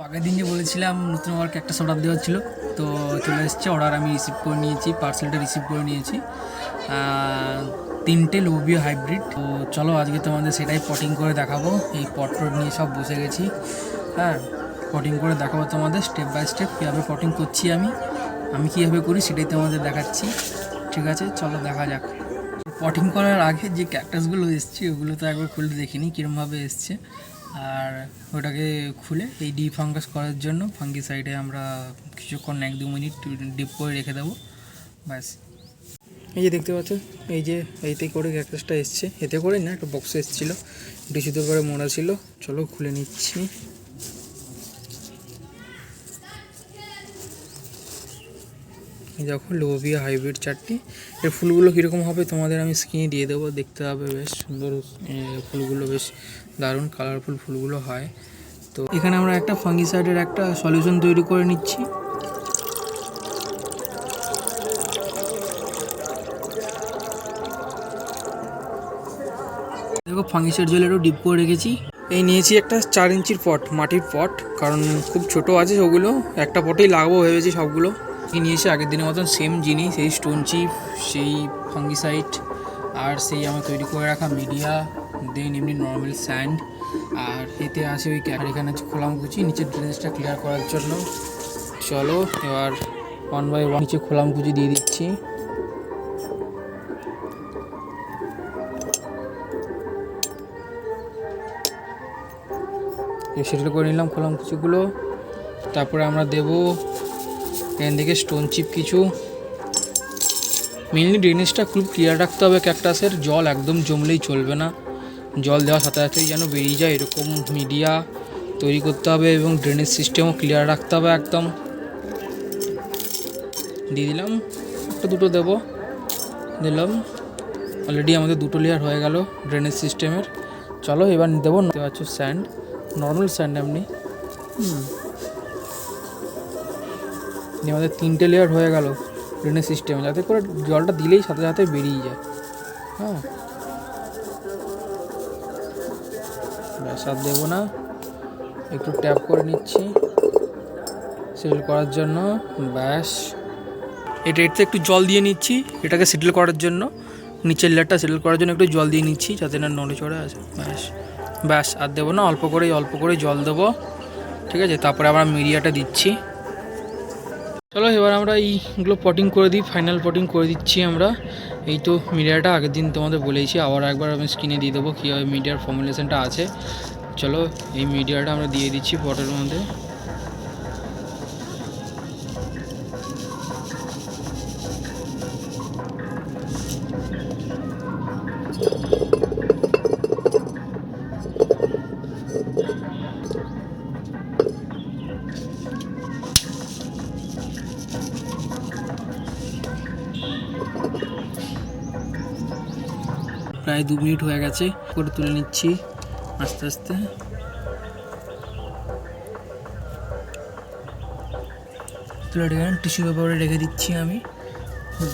আগের দিন যে বলেছিলাম নতুন আমার ক্যাকটাস অর্ডার দেওয়ার ছিল, তো চলে এসেছে অর্ডার। আমি রিসিভ করে নিয়েছি, পার্সেলটা রিসিভ করে নিয়েছি। 3টে লোবিও হাইব্রিড। তো চলো আজকে তোমাদের সেটাই পটিং করে দেখাবো। এই পট নিয়ে সব বসে গেছি। হ্যাঁ, পটিং করে দেখাবো তোমাদের স্টেপ বাই স্টেপ কীভাবে পটিং করছি আমি কীভাবে করি সেটাই তোমাদের দেখাচ্ছি। ঠিক আছে, চলো দেখা যাক। পটিং করার আগে যে ক্যাকটাসগুলো এসছে ওগুলো তো একবার খুলে দেখিনি কীরকমভাবে এসছে। আর ওটাকে খুলে এই ডিফাঙ্গাস করার জন্য ফাঙ্গিসাইডে আমরা কিছুক্ষণ 1-2 মিনিট ডিপ করে রেখে দেবো, ব্যাস। এই যে দেখতে পাচ্ছ, এইতে করে ক্যাকটাসটা এসছে। এতে করে না, একটা বক্সে এসেছিলো, টিস্যুতে করে মোড়া ছিল। চলো খুলে নিচ্ছি। দেখো লোবিয়া হাইব্রিড 4টি। এর ফুলগুলো কীরকম হবে তোমাদের আমি স্ক্রিনে দিয়ে দেবো, দেখতে হবে। বেশ সুন্দর ফুলগুলো, বেশ দারুণ কালারফুল ফুলগুলো হয়। তো এখানে আমরা একটা ফাঙ্গিসাইডের একটা সলিউশন তৈরি করে নিচ্ছি। দেখো ফাঙ্গিসাইড জলেরও ডিপ করে রেখেছি। এই নিয়েছি একটা 4 ইঞ্চির পট, মাটির পট, কারণ খুব ছোট আছে ওগুলো, একটা পটেই লাগাবো ভেবেছি সবগুলো। নিয়েছি আগের দিনের মতন সেম জিনিস, সেই স্টোন চিপ, সেই ফাঙ্গিসাইড, আর সেই আমার তৈরি করে রাখা মিডিয়া, দেন এমনি নর্মাল স্যান্ড। আর এতে আছে ওই এখানে আছে খোলামকুচি নিচের ড্রেনেজটা ক্লিয়ার করার জন্য। চলো এবার 1 বাই 1 নিচে খোলামকুচি দিয়ে দিচ্ছি। সেটেল করে নিলাম খোলামকুচিগুলো। তারপরে আমরা দেবো এখান থেকে স্টোন চিপ কিছু। মেনলি ড্রেনেজটা খুব ক্লিয়ার রাখতে হবে ক্যাকটাসের, জল একদম জমলেই চলবে না। জল দেওয়ার সাথে সাথেই যেন বেরিয়ে যায় এরকম মিডিয়া তৈরি করতে হবে, এবং ড্রেনেজ সিস্টেমও ক্লিয়ার রাখতে হবে একদম। দিয়ে দিলাম, একটা দুটো দিলাম। অলরেডি আমাদের 2টো লেয়ার হয়ে গেল ড্রেনেজ সিস্টেমের। চলো এবার দেবো হচ্ছে স্যান্ড, নর্মাল স্যান্ড এমনি। আমাদের 3টে লেয়ার হয়ে গেল ড্রেনেজ সিস্টেমে, যাতে করে জলটা দিলেই সাথে সাথে বেরিয়ে যায়। হ্যাঁ, ব্যাস আর দেবো না, একটু ট্যাপ করে নিচ্ছি সেটেল করার জন্য। ব্যাস, এতে একটু জল দিয়ে নিচ্ছি এটাকে সেটেল করার জন্য, নিচের লেয়ারটা সেটেল করার জন্য একটু জল দিয়ে নিচ্ছি যাতে না নড়ে চড়ে আসে। ব্যাস আর দেবো না, অল্প করে জল দেবো। ঠিক আছে, তারপরে আমরা মিডিয়াটা দিচ্ছি। চলো এবার আমরা এইগুলো পটিং করে দিই, ফাইনাল পটিং করে দিচ্ছি আমরা। এই তো মিডিয়াটা আগের দিন তোমাদের বলেইছি, আবার একবার আমি স্ক্রিনে দিয়ে দেবো কীভাবে মিডিয়ার ফর্মুলেশনটা আছে। চলো এই মিডিয়াটা আমরা দিয়ে দিচ্ছি পটের মধ্যে। প্রায় 2 মিনিট হয়ে গেছে, করে তুলে নিচ্ছি আস্তে আস্তে। তুলে টিস্যু পেপারে রেখে দিচ্ছি আমি,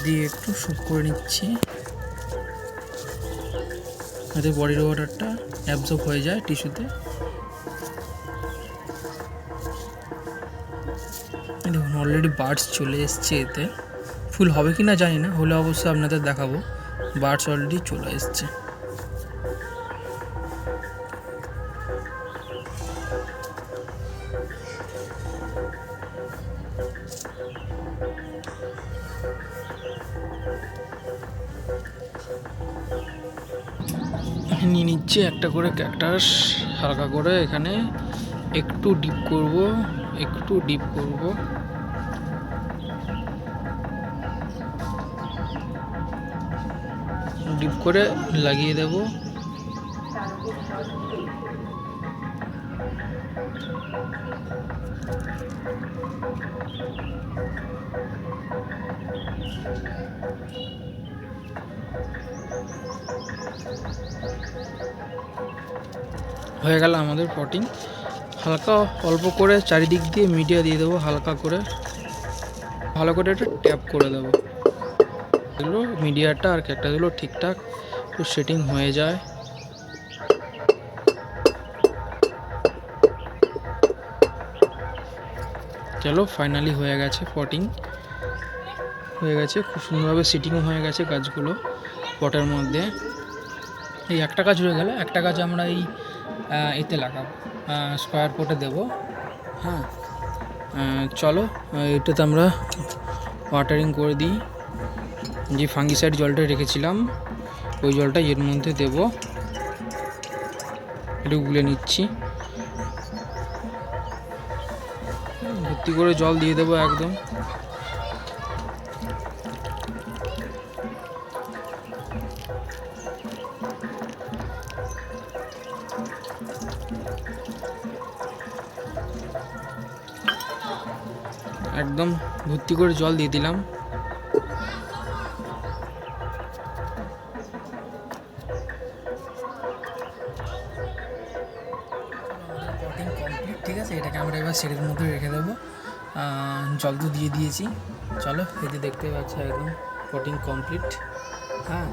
দিয়ে একটু শুক করে নিচ্ছি যাতে বডির ওয়াটারটা অ্যাবজর্ব হয়ে যায় টিস্যুতে। দেখুন অলরেডি বার্ডস চলে এসছে, এতে ফুল হবে কি না জানি না, হলে অবশ্যই আপনাদের দেখাবো। বার্ডস অলরেডি চলে এসছে। নিয়ে নিচ্ছি একটা করে ক্যাকটাস, হালকা করে এখানে একটু ডিপ করব, ডিপ করে লাগিয়ে দেব। হয়ে গেল আমাদের পটিং। হালকা অল্প করে চারিদিক দিয়ে মিডিয়া দিয়ে দেবো, হালকা করে ভালো করে একটা ট্যাপ করে দেবো, এগুলো মিডিয়াটা আর ক্যাকটাসগুলো ঠিকঠাক একটু সেটিং হয়ে যায়। চলো ফাইনালি হয়ে গেছে, পটিং হয়ে গেছে, খুব সুন্দরভাবে সিটিংও হয়ে গেছে গাছগুলো পটের মধ্যে। এই একটা গাছ হয়ে গেল, একটা গাছ আমরা এই এতে লাগাবো, স্কোয়ার পটে দেবো। হ্যাঁ, চলো এটাতে আমরা ওয়াটারিং করে দিই। যে ফাঙ্গিসাইড জলটা রেখেছিলাম ওই জলটা এর মধ্যে দেব, একটু গুলে নিচ্ছি। ভর্তি করে জল দিয়ে দেবো একদম। একদম ভর্তি করে জল দিয়ে দিলাম। পটিং কমপ্লিট, ঠিক আছে। এটাকে আমরা এবার শেডের মধ্যে রেখে দেবো। জল তো দিয়ে দিয়েছি, চলো এই যে দেখতে পাচ্ছ একদম পটিং কমপ্লিট। হ্যাঁ,